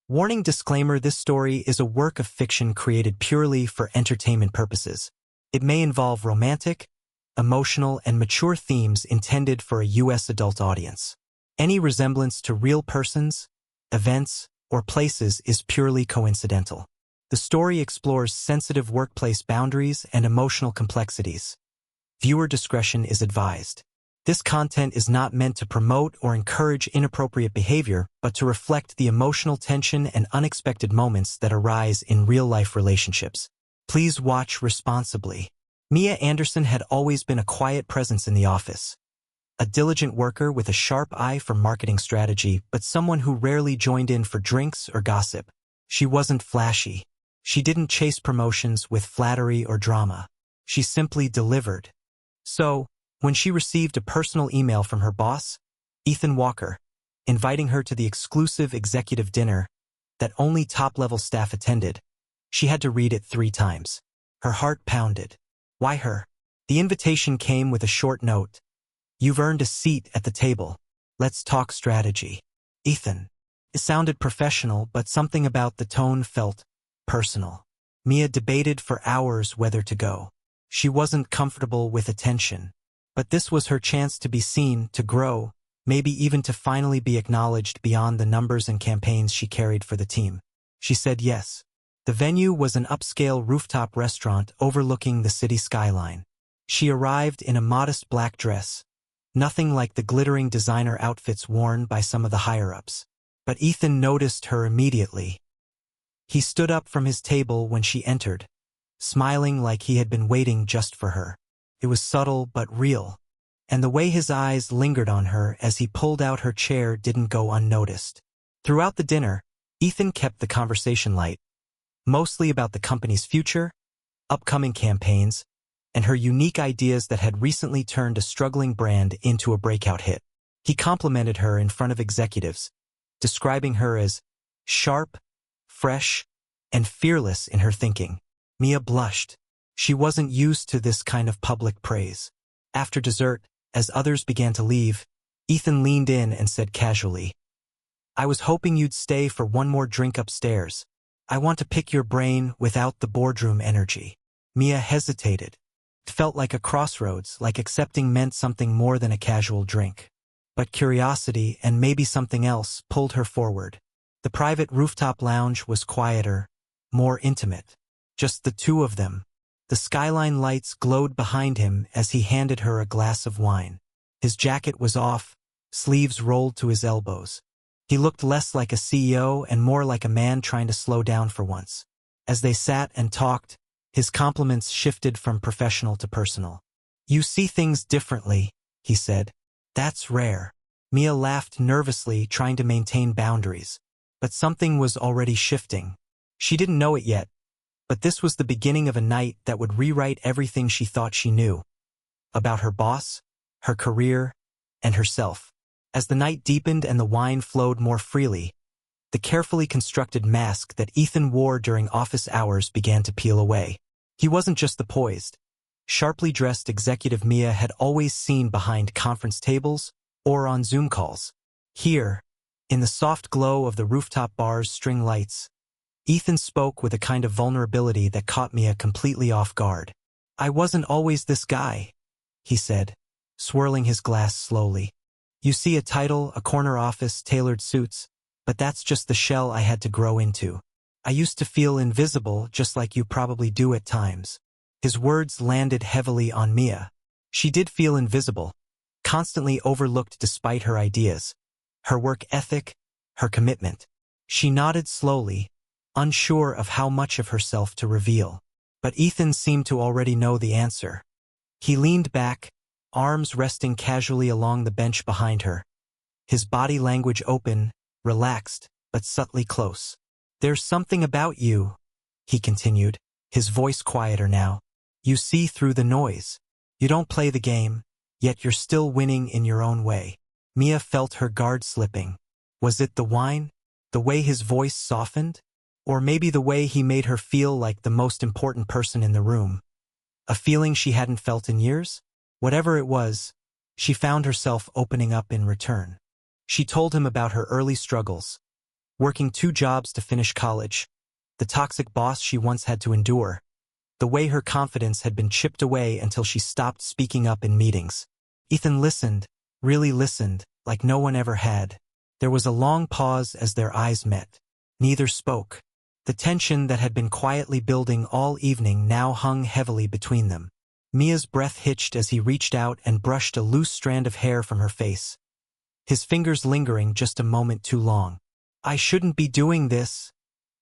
Warning disclaimer: this story is a work of fiction created purely for entertainment purposes. It may involve romantic, emotional, and mature themes intended for a U.S. adult audience. Any resemblance to real persons, events, or places is purely coincidental. The story explores sensitive workplace boundaries and emotional complexities. Viewer discretion is advised. This content is not meant to promote or encourage inappropriate behavior, but to reflect the emotional tension and unexpected moments that arise in real-life relationships. Please watch responsibly. Mia Anderson had always been a quiet presence in the office. A diligent worker with a sharp eye for marketing strategy, but someone who rarely joined in for drinks or gossip. She wasn't flashy. She didn't chase promotions with flattery or drama. She simply delivered. So, when she received a personal email from her boss, Ethan Walker, inviting her to the exclusive executive dinner that only top-level staff attended, she had to read it 3 times. Her heart pounded. Why her? The invitation came with a short note. "You've earned a seat at the table. Let's talk strategy." Ethan. It sounded professional, but something about the tone felt personal. Mia debated for hours whether to go. She wasn't comfortable with attention. But this was her chance to be seen, to grow, maybe even to finally be acknowledged beyond the numbers and campaigns she carried for the team. She said yes. The venue was an upscale rooftop restaurant overlooking the city skyline. She arrived in a modest black dress, nothing like the glittering designer outfits worn by some of the higher-ups. But Ethan noticed her immediately. He stood up from his table when she entered, smiling like he had been waiting just for her. It was subtle but real, and the way his eyes lingered on her as he pulled out her chair didn't go unnoticed. Throughout the dinner, Ethan kept the conversation light, mostly about the company's future, upcoming campaigns, and her unique ideas that had recently turned a struggling brand into a breakout hit. He complimented her in front of executives, describing her as sharp, fresh, and fearless in her thinking. Mia blushed. She wasn't used to this kind of public praise. After dessert, as others began to leave, Ethan leaned in and said casually, "I was hoping you'd stay for one more drink upstairs. I want to pick your brain without the boardroom energy." Mia hesitated. It felt like a crossroads, like accepting meant something more than a casual drink. But curiosity, and maybe something else, pulled her forward. The private rooftop lounge was quieter, more intimate. Just the two of them. The skyline lights glowed behind him as he handed her a glass of wine. His jacket was off, sleeves rolled to his elbows. He looked less like a CEO and more like a man trying to slow down for once. As they sat and talked, his compliments shifted from professional to personal. "You see things differently," he said. "That's rare." Mia laughed nervously, trying to maintain boundaries. But something was already shifting. She didn't know it yet. But this was the beginning of a night that would rewrite everything she thought she knew. About her boss, her career, and herself. As the night deepened and the wine flowed more freely, the carefully constructed mask that Ethan wore during office hours began to peel away. He wasn't just the poised, sharply dressed executive Mia had always seen behind conference tables or on Zoom calls. Here, in the soft glow of the rooftop bar's string lights, Ethan spoke with a kind of vulnerability that caught Mia completely off guard. "I wasn't always this guy," he said, swirling his glass slowly. "You see a title, a corner office, tailored suits, but that's just the shell I had to grow into. I used to feel invisible, just like you probably do at times." His words landed heavily on Mia. She did feel invisible, constantly overlooked despite her ideas, her work ethic, her commitment. She nodded slowly, unsure of how much of herself to reveal. But Ethan seemed to already know the answer. He leaned back, arms resting casually along the bench behind her, his body language open, relaxed, but subtly close. "There's something about you," he continued, his voice quieter now. "You see through the noise. You don't play the game, yet you're still winning in your own way." Mia felt her guard slipping. Was it the wine? The way his voice softened? Or maybe the way he made her feel like the most important person in the room? A feeling she hadn't felt in years? Whatever it was, she found herself opening up in return. She told him about her early struggles, working 2 jobs to finish college, the toxic boss she once had to endure, the way her confidence had been chipped away until she stopped speaking up in meetings. Ethan listened, really listened, like no one ever had. There was a long pause as their eyes met. Neither spoke. The tension that had been quietly building all evening now hung heavily between them. Mia's breath hitched as he reached out and brushed a loose strand of hair from her face, his fingers lingering just a moment too long. "I shouldn't be doing this,"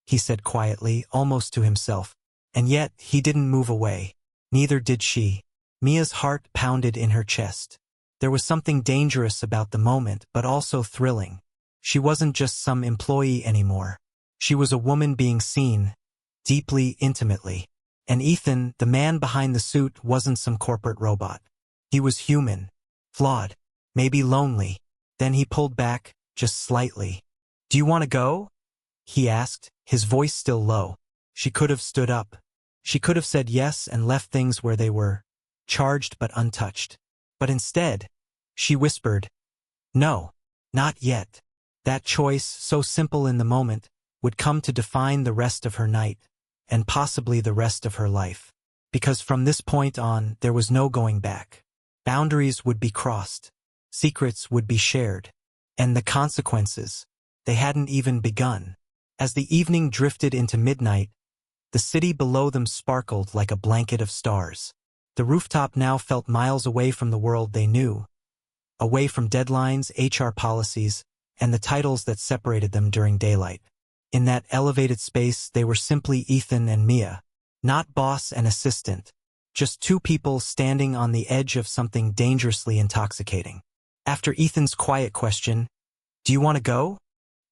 he said quietly, almost to himself. And yet, he didn't move away. Neither did she. Mia's heart pounded in her chest. There was something dangerous about the moment, but also thrilling. She wasn't just some employee anymore. She was a woman being seen, deeply, intimately. And Ethan, the man behind the suit, wasn't some corporate robot. He was human, flawed, maybe lonely. Then he pulled back, just slightly. "Do you want to go?" he asked, his voice still low. She could have stood up. She could have said yes and left things where they were, charged but untouched. But instead, she whispered, "No, not yet." That choice, so simple in the moment, would come to define the rest of her night, and possibly the rest of her life. Because from this point on, there was no going back. Boundaries would be crossed. Secrets would be shared. And the consequences, they hadn't even begun. As the evening drifted into midnight, the city below them sparkled like a blanket of stars. The rooftop now felt miles away from the world they knew, away from deadlines, HR policies, and the titles that separated them during daylight. In that elevated space, they were simply Ethan and Mia, not boss and assistant, just 2 people standing on the edge of something dangerously intoxicating. After Ethan's quiet question, "Do you want to go?"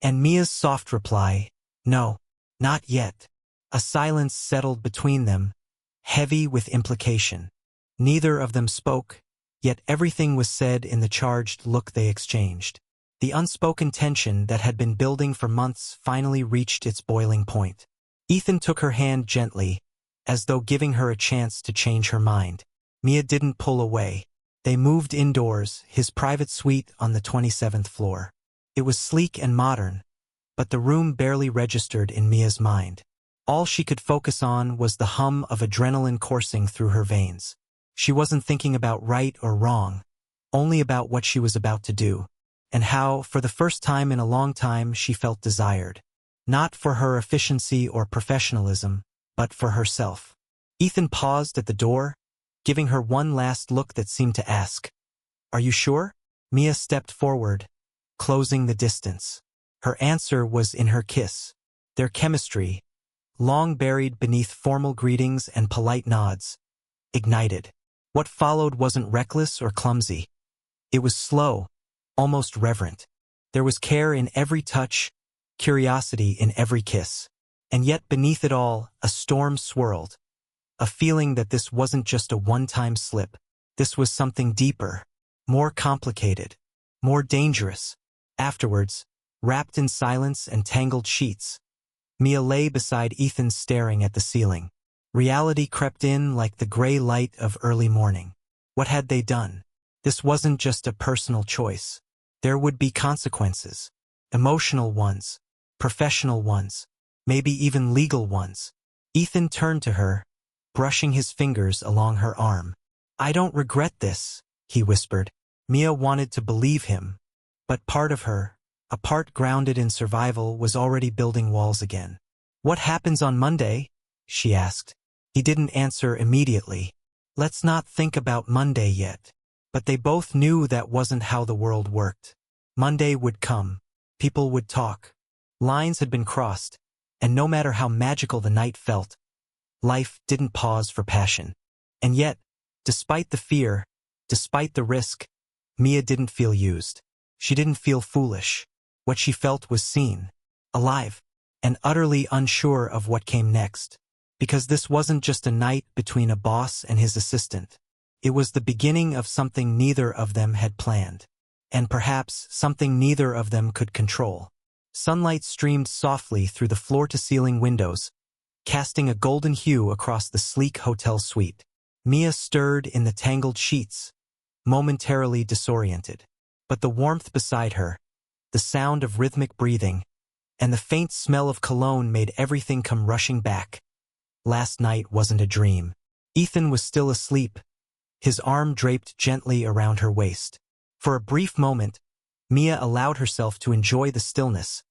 and Mia's soft reply, "No, not yet," a silence settled between them, heavy with implication. Neither of them spoke, yet everything was said in the charged look they exchanged. The unspoken tension that had been building for months finally reached its boiling point. Ethan took her hand gently, as though giving her a chance to change her mind. Mia didn't pull away. They moved indoors, his private suite on the 27th floor. It was sleek and modern, but the room barely registered in Mia's mind. All she could focus on was the hum of adrenaline coursing through her veins. She wasn't thinking about right or wrong, only about what she was about to do, and how, for the first time in a long time, she felt desired. Not for her efficiency or professionalism, but for herself. Ethan paused at the door, giving her one last look that seemed to ask, "Are you sure?" Mia stepped forward, closing the distance. Her answer was in her kiss. Their chemistry, long buried beneath formal greetings and polite nods, ignited. What followed wasn't reckless or clumsy. It was slow, almost reverent. There was care in every touch, curiosity in every kiss. And yet beneath it all, a storm swirled. A feeling that this wasn't just a one-time slip. This was something deeper, more complicated, more dangerous. Afterwards, wrapped in silence and tangled sheets, Mia lay beside Ethan staring at the ceiling. Reality crept in like the gray light of early morning. What had they done? This wasn't just a personal choice. There would be consequences. Emotional ones, professional ones, maybe even legal ones. Ethan turned to her, brushing his fingers along her arm. "I don't regret this," he whispered. Mia wanted to believe him, but part of her, a part grounded in survival, was already building walls again. "What happens on Monday?" she asked. He didn't answer immediately. Let's not think about Monday yet. But they both knew that wasn't how the world worked. Monday would come. People would talk. Lines had been crossed, and no matter how magical the night felt, life didn't pause for passion. And yet, despite the fear, despite the risk, Mia didn't feel used. She didn't feel foolish. What she felt was seen, alive, and utterly unsure of what came next. Because this wasn't just a night between a boss and his assistant. It was the beginning of something neither of them had planned, and perhaps something neither of them could control. Sunlight streamed softly through the floor-to-ceiling windows, casting a golden hue across the sleek hotel suite. Mia stirred in the tangled sheets, momentarily disoriented. But the warmth beside her, the sound of rhythmic breathing, and the faint smell of cologne made everything come rushing back. Last night wasn't a dream. Ethan was still asleep, his arm draped gently around her waist. For a brief moment, Mia allowed herself to enjoy the stillness,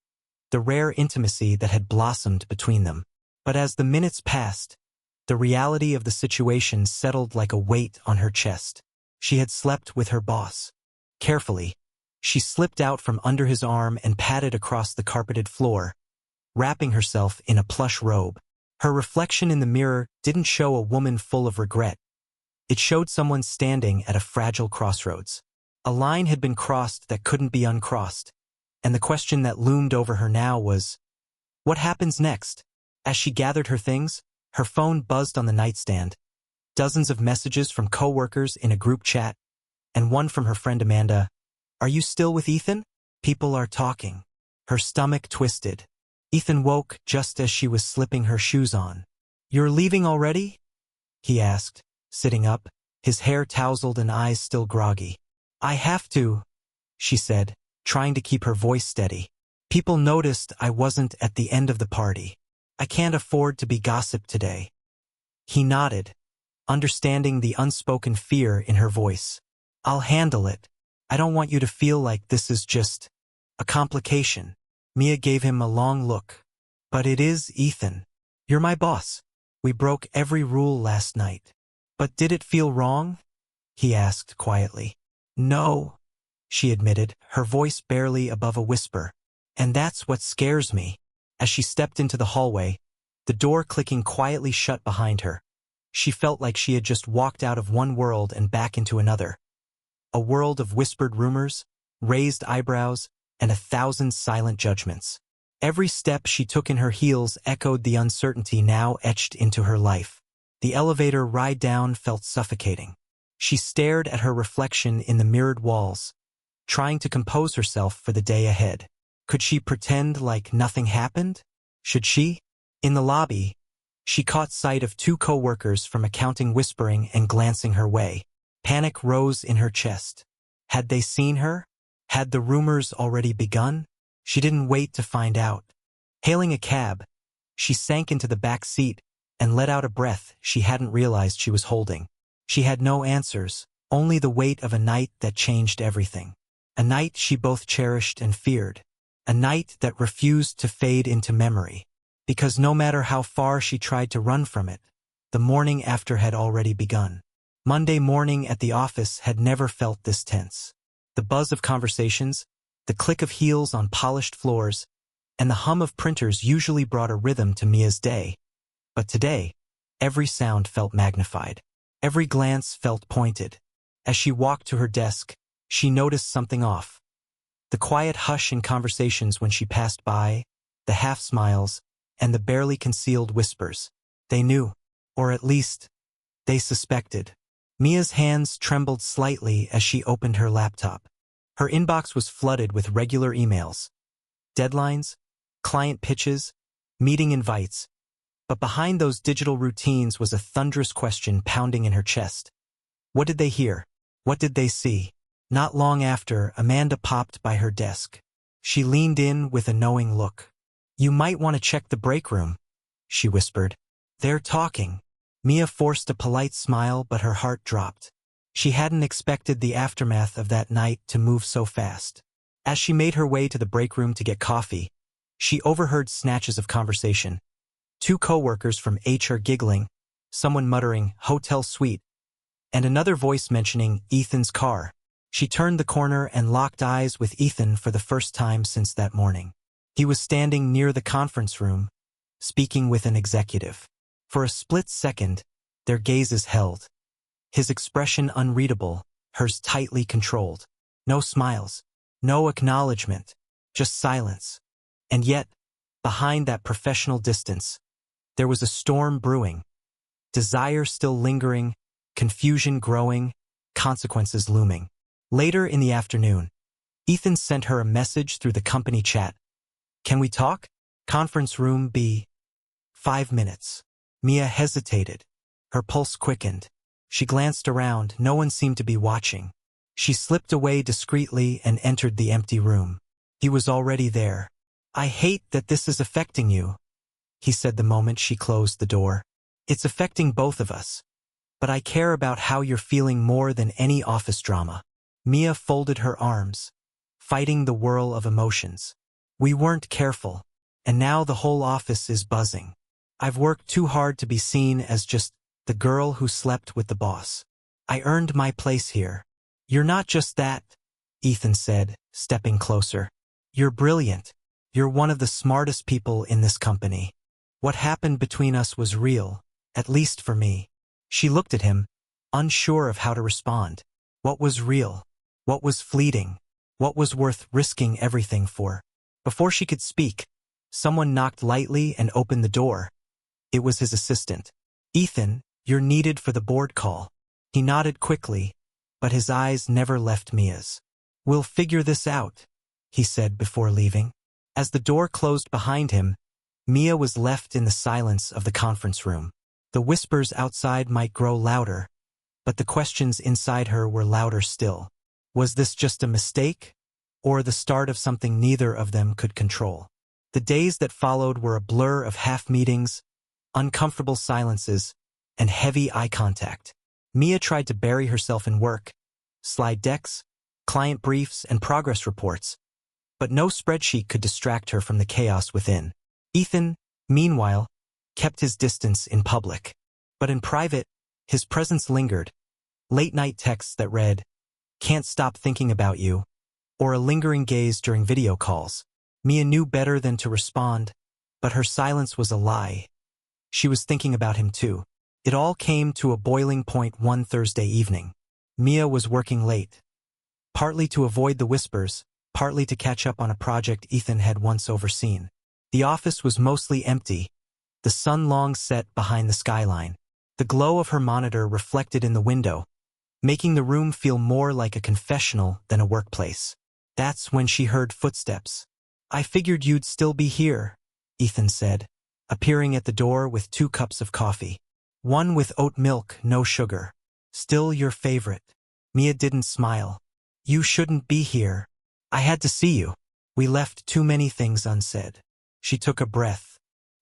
the rare intimacy that had blossomed between them. But as the minutes passed, the reality of the situation settled like a weight on her chest. She had slept with her boss. Carefully, she slipped out from under his arm and padded across the carpeted floor, wrapping herself in a plush robe. Her reflection in the mirror didn't show a woman full of regret. It showed someone standing at a fragile crossroads. A line had been crossed that couldn't be uncrossed, and the question that loomed over her now was, what happens next? As she gathered her things, her phone buzzed on the nightstand. Dozens of messages from coworkers in a group chat, and one from her friend Amanda. Are you still with Ethan? People are talking. Her stomach twisted. Ethan woke just as she was slipping her shoes on. You're leaving already? He asked, sitting up, his hair tousled and eyes still groggy. I have to, she said, trying to keep her voice steady. People noticed I wasn't at the end of the party. I can't afford to be gossiped today. He nodded, understanding the unspoken fear in her voice. I'll handle it. I don't want you to feel like this is just a complication. Mia gave him a long look. But it is, Ethan. You're my boss. We broke every rule last night. But did it feel wrong? He asked quietly. No, she admitted, her voice barely above a whisper. And that's what scares me. As she stepped into the hallway, the door clicking quietly shut behind her. She felt like she had just walked out of one world and back into another. A world of whispered rumors, raised eyebrows, and 1,000 silent judgments. Every step she took in her heels echoed the uncertainty now etched into her life. The elevator ride down felt suffocating. She stared at her reflection in the mirrored walls, trying to compose herself for the day ahead. Could she pretend like nothing happened? Should she? In the lobby, she caught sight of 2 coworkers from accounting whispering and glancing her way. Panic rose in her chest. Had they seen her? Had the rumors already begun? She didn't wait to find out. Hailing a cab, she sank into the back seat and let out a breath she hadn't realized she was holding. She had no answers, only the weight of a night that changed everything. A night she both cherished and feared. A night that refused to fade into memory. Because no matter how far she tried to run from it, the morning after had already begun. Monday morning at the office had never felt this tense. The buzz of conversations, the click of heels on polished floors, and the hum of printers usually brought a rhythm to Mia's day. But today, every sound felt magnified. Every glance felt pointed. As she walked to her desk, she noticed something off. The quiet hush in conversations when she passed by, the half-smiles, and the barely concealed whispers. They knew, or at least, they suspected. Mia's hands trembled slightly as she opened her laptop. Her inbox was flooded with regular emails, deadlines, client pitches, meeting invites. But behind those digital routines was a thunderous question pounding in her chest. What did they hear? What did they see? Not long after, Amanda popped by her desk. She leaned in with a knowing look. You might want to check the break room, she whispered. They're talking. Mia forced a polite smile, but her heart dropped. She hadn't expected the aftermath of that night to move so fast. As she made her way to the break room to get coffee, she overheard snatches of conversation. 2 coworkers from HR giggling, someone muttering, "Hotel suite," and another voice mentioning Ethan's car. She turned the corner and locked eyes with Ethan for the first time since that morning. He was standing near the conference room, speaking with an executive. For a split second, their gazes held. His expression unreadable, hers tightly controlled. No smiles, no acknowledgement, just silence. And yet, behind that professional distance, there was a storm brewing. Desire still lingering, confusion growing, consequences looming. Later in the afternoon, Ethan sent her a message through the company chat. Can we talk? Conference room B. 5 minutes. Mia hesitated. Her pulse quickened. She glanced around. No one seemed to be watching. She slipped away discreetly and entered the empty room. He was already there. "I hate that this is affecting you," he said the moment she closed the door. "It's affecting both of us. But I care about how you're feeling more than any office drama." Mia folded her arms, fighting the whirl of emotions. "We weren't careful, and now the whole office is buzzing. I've worked too hard to be seen as just the girl who slept with the boss. I earned my place here." "You're not just that," Ethan said, stepping closer. "You're brilliant. You're one of the smartest people in this company. What happened between us was real, at least for me." She looked at him, unsure of how to respond. What was real? What was fleeting? What was worth risking everything for? Before she could speak, someone knocked lightly and opened the door. It was his assistant. "Ethan, you're needed for the board call." He nodded quickly, but his eyes never left Mia's. "We'll figure this out," he said before leaving. As the door closed behind him, Mia was left in the silence of the conference room. The whispers outside might grow louder, but the questions inside her were louder still. Was this just a mistake, or the start of something neither of them could control? The days that followed were a blur of half-meetings, uncomfortable silences, and heavy eye contact. Mia tried to bury herself in work, slide decks, client briefs, and progress reports, but no spreadsheet could distract her from the chaos within. Ethan, meanwhile, kept his distance in public. But in private, his presence lingered. Late-night texts that read, "Can't stop thinking about you," or a lingering gaze during video calls. Mia knew better than to respond, but her silence was a lie. She was thinking about him too. It all came to a boiling point one Thursday evening. Mia was working late, partly to avoid the whispers, partly to catch up on a project Ethan had once overseen. The office was mostly empty, the sun long set behind the skyline. The glow of her monitor reflected in the window, making the room feel more like a confessional than a workplace. That's when she heard footsteps. "I figured you'd still be here," Ethan said, appearing at the door with 2 cups of coffee. "One with oat milk, no sugar. Still your favorite." Mia didn't smile. "You shouldn't be here. I had to see you. We left too many things unsaid." She took a breath.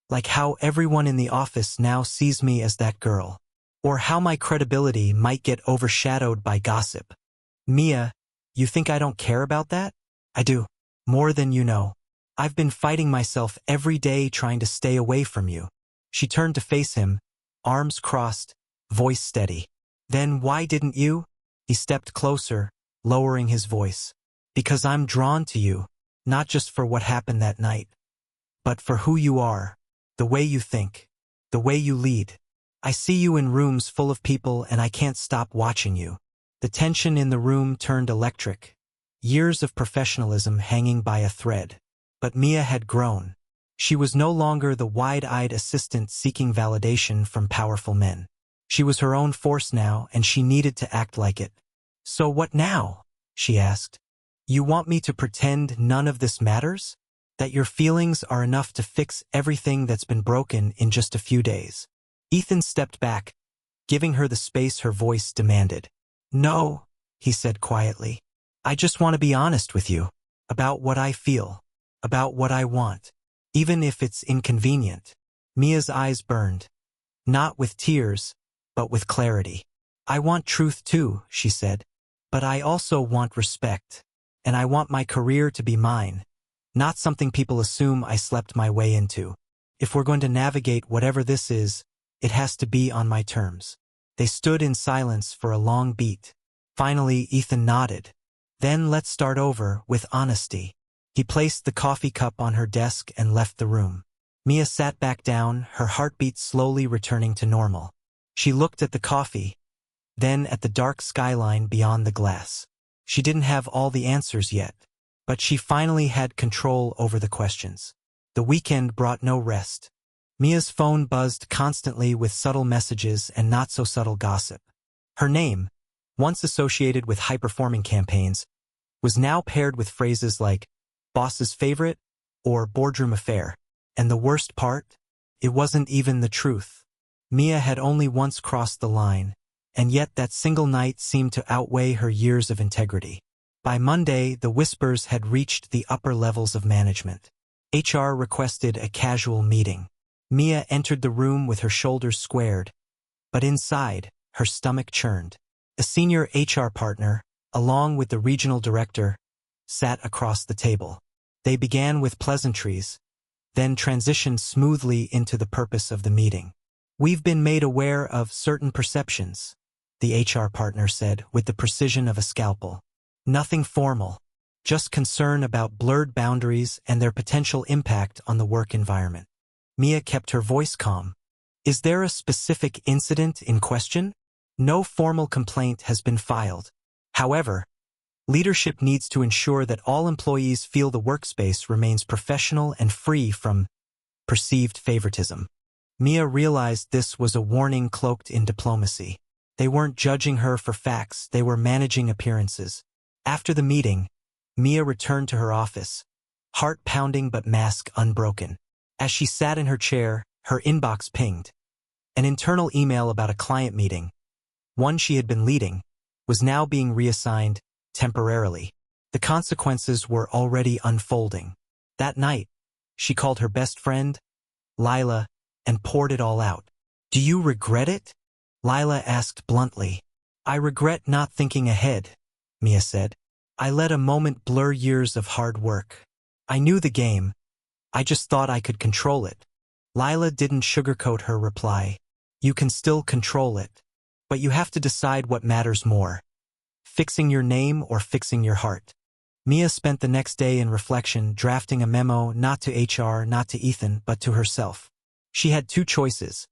"Like how everyone in the office now sees me as that girl. Or how my credibility might get overshadowed by gossip." "Mia, you think I don't care about that?" "I do. More than you know. I've been fighting myself every day trying to stay away from you." She turned to face him, arms crossed, voice steady. "Then why didn't you?" He stepped closer, lowering his voice. "Because I'm drawn to you, not just for what happened that night, but for who you are, the way you think, the way you lead. I see you in rooms full of people and I can't stop watching you." The tension in the room turned electric, years of professionalism hanging by a thread. But Mia had grown. She was no longer the wide-eyed assistant seeking validation from powerful men. She was her own force now, and she needed to act like it. "So what now?" she asked. "You want me to pretend none of this matters? That your feelings are enough to fix everything that's been broken in just a few days?" Ethan stepped back, giving her the space her voice demanded. "No," he said quietly. "I just want to be honest with you, about what I feel, about what I want, even if it's inconvenient." Mia's eyes burned, not with tears, but with clarity. "I want truth too," she said, "but I also want respect, and I want my career to be mine, not something people assume I slept my way into. If we're going to navigate whatever this is, it has to be on my terms." They stood in silence for a long beat. Finally, Ethan nodded. "Then let's start over with honesty." He placed the coffee cup on her desk and left the room. Mia sat back down, her heartbeat slowly returning to normal. She looked at the coffee, then at the dark skyline beyond the glass. She didn't have all the answers yet, but she finally had control over the questions. The weekend brought no rest. Mia's phone buzzed constantly with subtle messages and not-so-subtle gossip. Her name, once associated with high-performing campaigns, was now paired with phrases like boss's favorite or boardroom affair. And the worst part? It wasn't even the truth. Mia had only once crossed the line, and yet that single night seemed to outweigh her years of integrity. By Monday, the whispers had reached the upper levels of management. HR requested a casual meeting. Mia entered the room with her shoulders squared, but inside, her stomach churned. A senior HR partner, along with the regional director, sat across the table. They began with pleasantries, then transitioned smoothly into the purpose of the meeting. "We've been made aware of certain perceptions," the HR partner said with the precision of a scalpel. "Nothing formal, just concern about blurred boundaries and their potential impact on the work environment." Mia kept her voice calm. "Is there a specific incident in question?" "No formal complaint has been filed. However, leadership needs to ensure that all employees feel the workspace remains professional and free from perceived favoritism." Mia realized this was a warning cloaked in diplomacy. They weren't judging her for facts, they were managing appearances. After the meeting, Mia returned to her office, heart pounding but mask unbroken. As she sat in her chair, her inbox pinged. An internal email about a client meeting, one she had been leading, was now being reassigned temporarily. The consequences were already unfolding. That night, she called her best friend, Lila, and poured it all out. "Do you regret it?" Lila asked bluntly. "I regret not thinking ahead," Mia said. "I let a moment blur years of hard work. I knew the game. I just thought I could control it." Lila didn't sugarcoat her reply. "You can still control it, but you have to decide what matters more. Fixing your name or fixing your heart." Mia spent the next day in reflection, drafting a memo not to HR, not to Ethan, but to herself. She had two choices: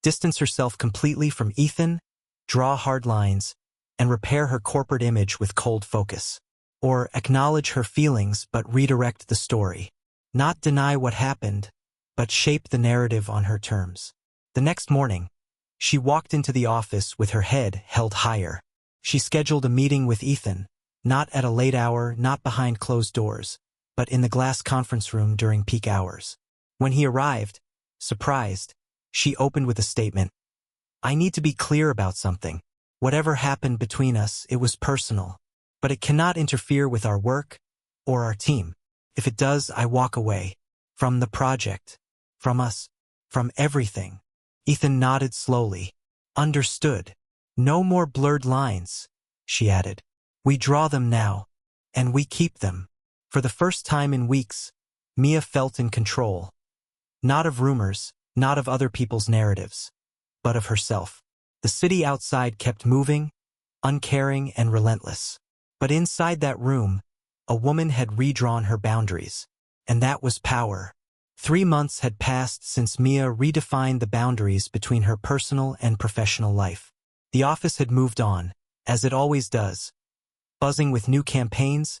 distance herself completely from Ethan, draw hard lines, and repair her corporate image with cold focus. Or acknowledge her feelings but redirect the story. Not deny what happened, but shape the narrative on her terms. The next morning, she walked into the office with her head held higher. She scheduled a meeting with Ethan, not at a late hour, not behind closed doors, but in the glass conference room during peak hours. When he arrived, surprised, she opened with a statement. "I need to be clear about something. Whatever happened between us, it was personal, but it cannot interfere with our work or our team. If it does, I walk away. From the project. From us. From everything." Ethan nodded slowly. "Understood. No more blurred lines," she added. "We draw them now, and we keep them." For the first time in weeks, Mia felt in control. Not of rumors, not of other people's narratives, but of herself. The city outside kept moving, uncaring and relentless. But inside that room, a woman had redrawn her boundaries, and that was power. 3 months had passed since Mia redefined the boundaries between her personal and professional life. The office had moved on, as it always does, buzzing with new campaigns,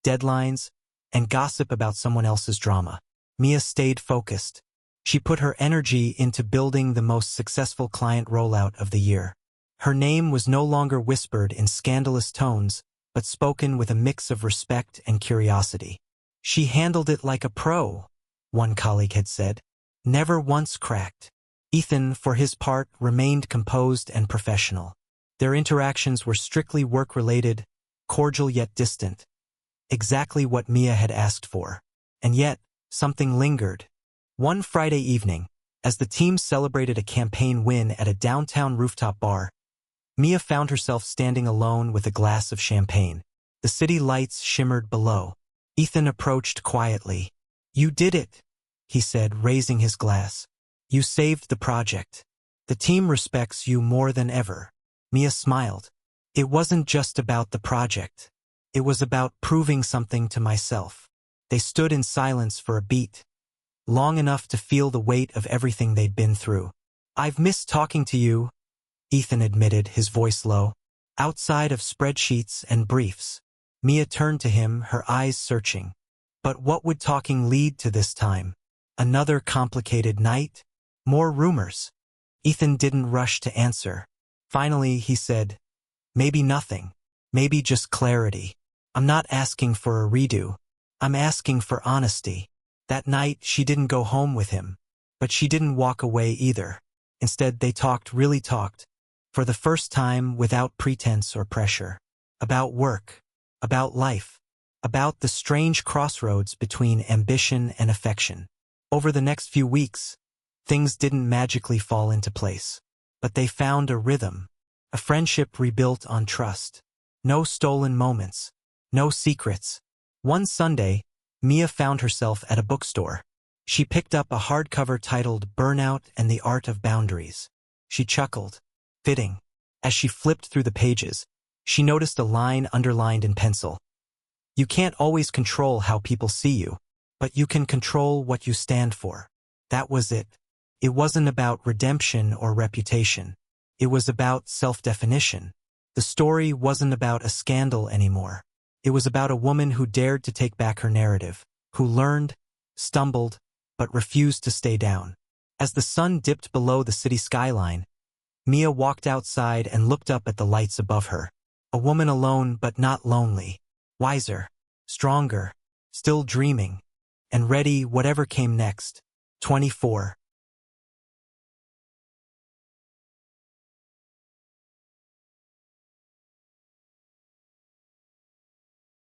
deadlines, and gossip about someone else's drama. Mia stayed focused. She put her energy into building the most successful client rollout of the year. Her name was no longer whispered in scandalous tones, but spoken with a mix of respect and curiosity. "She handled it like a pro," one colleague had said. "Never once cracked." Ethan, for his part, remained composed and professional. Their interactions were strictly work-related, cordial yet distant. Exactly what Mia had asked for. And yet, something lingered. One Friday evening, as the team celebrated a campaign win at a downtown rooftop bar, Mia found herself standing alone with a glass of champagne. The city lights shimmered below. Ethan approached quietly. "You did it," he said, raising his glass. "You saved the project. The team respects you more than ever." Mia smiled. "It wasn't just about the project. It was about proving something to myself." They stood in silence for a beat, long enough to feel the weight of everything they'd been through. "I've missed talking to you," Ethan admitted, his voice low. "Outside of spreadsheets and briefs." Mia turned to him, her eyes searching. But what would talking lead to this time? Another complicated night? More rumors? Ethan didn't rush to answer. Finally, he said, "Maybe nothing. Maybe just clarity. I'm not asking for a redo. I'm asking for honesty." That night, she didn't go home with him, but she didn't walk away either. Instead, they talked, really talked, for the first time without pretense or pressure. About work, about life, about the strange crossroads between ambition and affection. Over the next few weeks, things didn't magically fall into place, but they found a rhythm, a friendship rebuilt on trust. No stolen moments, no secrets. One Sunday, Mia found herself at a bookstore. She picked up a hardcover titled Burnout and the Art of Boundaries. She chuckled, fitting. As she flipped through the pages, she noticed a line underlined in pencil. You can't always control how people see you, but you can control what you stand for. That was it. It wasn't about redemption or reputation. It was about self-definition. The story wasn't about a scandal anymore. It was about a woman who dared to take back her narrative, who learned, stumbled, but refused to stay down. As the sun dipped below the city skyline, Mia walked outside and looked up at the lights above her. A woman alone but not lonely, wiser, stronger, still dreaming, and ready whatever came next. 24.